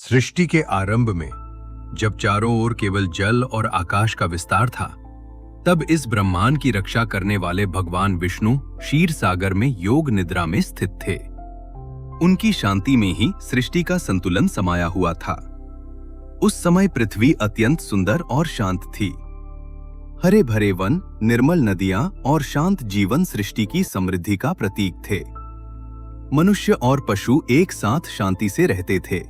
सृष्टि के आरंभ में जब चारों ओर केवल जल और आकाश का विस्तार था, तब इस ब्रह्मांड की रक्षा करने वाले भगवान विष्णु क्षीर सागर में योग निद्रा में स्थित थे। उनकी शांति में ही सृष्टि का संतुलन समाया हुआ था। उस समय पृथ्वी अत्यंत सुंदर और शांत थी। हरे भरे वन, निर्मल नदियां और शांत जीवन सृष्टि की समृद्धि का प्रतीक थे। मनुष्य और पशु एक साथ शांति से रहते थे।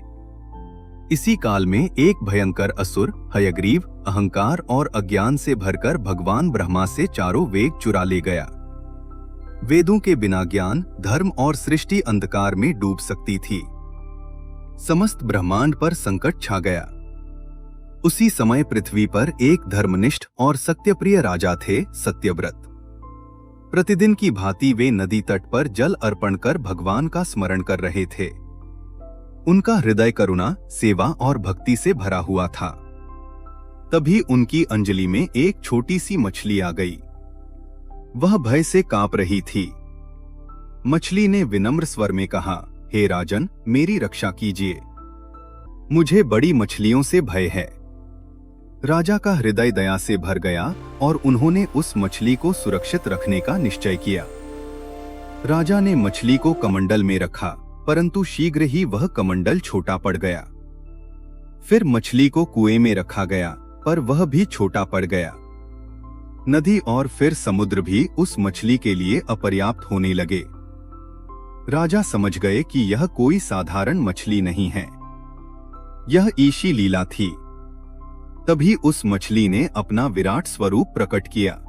इसी काल में एक भयंकर असुर हयग्रीव अहंकार और अज्ञान से भरकर भगवान ब्रह्मा से चारों वेद चुरा ले गया। वेदों के बिना ज्ञान, धर्म और सृष्टि अंधकार में डूब सकती थी। समस्त ब्रह्मांड पर संकट छा गया। उसी समय पृथ्वी पर एक धर्मनिष्ठ और सत्यप्रिय राजा थे, सत्यव्रत। प्रतिदिन की भांति वे नदी तट पर जल अर्पण कर भगवान का स्मरण कर रहे थे। उनका हृदय करुणा, सेवा और भक्ति से भरा हुआ था। तभी उनकी अंजलि में एक छोटी सी मछली आ गई। वह भय से कांप रही थी। मछली ने विनम्र स्वर में कहा, हे राजन, मेरी रक्षा कीजिए। मुझे बड़ी मछलियों से भय है। राजा का हृदय दया से भर गया और उन्होंने उस मछली को सुरक्षित रखने का निश्चय किया। राजा ने मछली को कमंडल में रखा, परंतु शीघ्र ही वह कमंडल छोटा पड़ गया। फिर मछली को कुएं में रखा गया, पर वह भी छोटा पड़ गया। नदी और फिर समुद्र भी उस मछली के लिए अपर्याप्त होने लगे। राजा समझ गए कि यह कोई साधारण मछली नहीं है, यह ईशी लीला थी। तभी उस मछली ने अपना विराट स्वरूप प्रकट किया।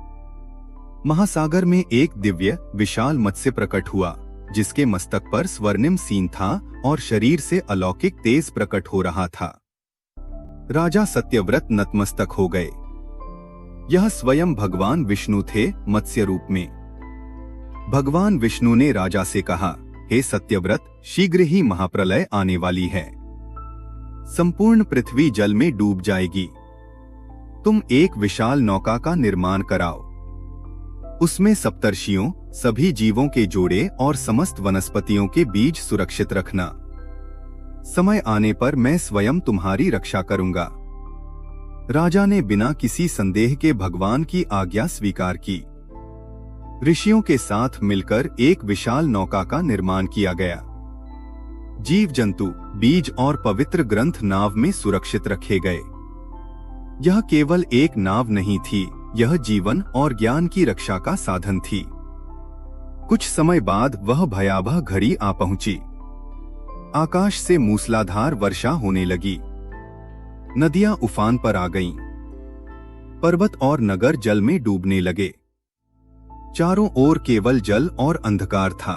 महासागर में एक दिव्य विशाल मत्स्य प्रकट हुआ, जिसके मस्तक पर स्वर्णिम सींग था और शरीर से अलौकिक तेज प्रकट हो रहा था। राजा सत्यव्रत नतमस्तक हो गए। यह स्वयं भगवान विष्णु थे, मत्स्य रूप में। भगवान विष्णु ने राजा से कहा, हे सत्यव्रत, शीघ्र ही महाप्रलय आने वाली है। संपूर्ण पृथ्वी जल में डूब जाएगी। तुम एक विशाल नौका का निर्माण कराओ। उसमें सप्तर्षियों, सभी जीवों के जोड़े और समस्त वनस्पतियों के बीज सुरक्षित रखना। समय आने पर मैं स्वयं तुम्हारी रक्षा करूंगा। राजा ने बिना किसी संदेह के भगवान की आज्ञा स्वीकार की। ऋषियों के साथ मिलकर एक विशाल नौका का निर्माण किया गया। जीव जंतु, बीज और पवित्र ग्रंथ नाव में सुरक्षित रखे गए। यह केवल एक नाव नहीं थी, यह जीवन और ज्ञान की रक्षा का साधन थी। कुछ समय बाद वह भयावह घड़ी आ पहुंची। आकाश से मूसलाधार वर्षा होने लगी। नदियां उफान पर आ गईं। पर्वत और नगर जल में डूबने लगे। चारों ओर केवल जल और अंधकार था।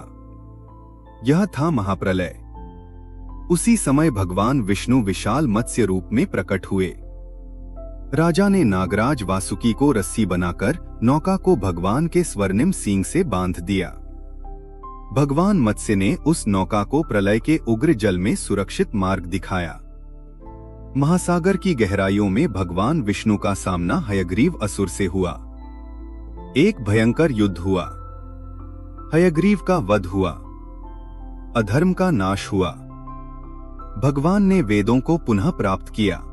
यह था महाप्रलय। उसी समय भगवान विष्णु विशाल मत्स्य रूप में प्रकट हुए। राजा ने नागराज वासुकी को रस्सी बनाकर नौका को भगवान के स्वर्णिम सींग से बांध दिया। भगवान मत्स्य ने उस नौका को प्रलय के उग्र जल में सुरक्षित मार्ग दिखाया। महासागर की गहराइयों में भगवान विष्णु का सामना हयग्रीव असुर से हुआ। एक भयंकर युद्ध हुआ। हयग्रीव का वध हुआ। अधर्म का नाश हुआ। भगवान ने वेदों को पुनः प्राप्त किया।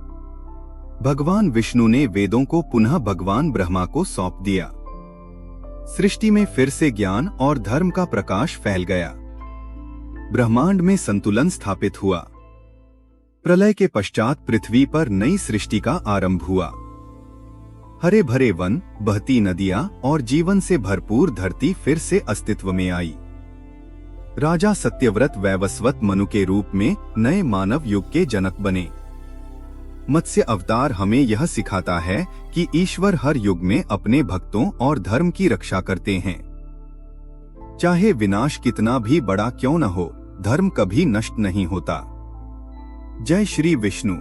भगवान विष्णु ने वेदों को पुनः भगवान ब्रह्मा को सौंप दिया। सृष्टि में फिर से ज्ञान और धर्म का प्रकाश फैल गया। ब्रह्मांड में संतुलन स्थापित हुआ। प्रलय के पश्चात पृथ्वी पर नई सृष्टि का आरंभ हुआ। हरे भरे वन, बहती नदियां और जीवन से भरपूर धरती फिर से अस्तित्व में आई। राजा सत्यव्रत वैवस्वत मनु के रूप में नए मानव युग के जनक बने। मत्स्य अवतार हमें यह सिखाता है कि ईश्वर हर युग में अपने भक्तों और धर्म की रक्षा करते हैं। चाहे विनाश कितना भी बड़ा क्यों न हो, धर्म कभी नष्ट नहीं होता। जय श्री विष्णु।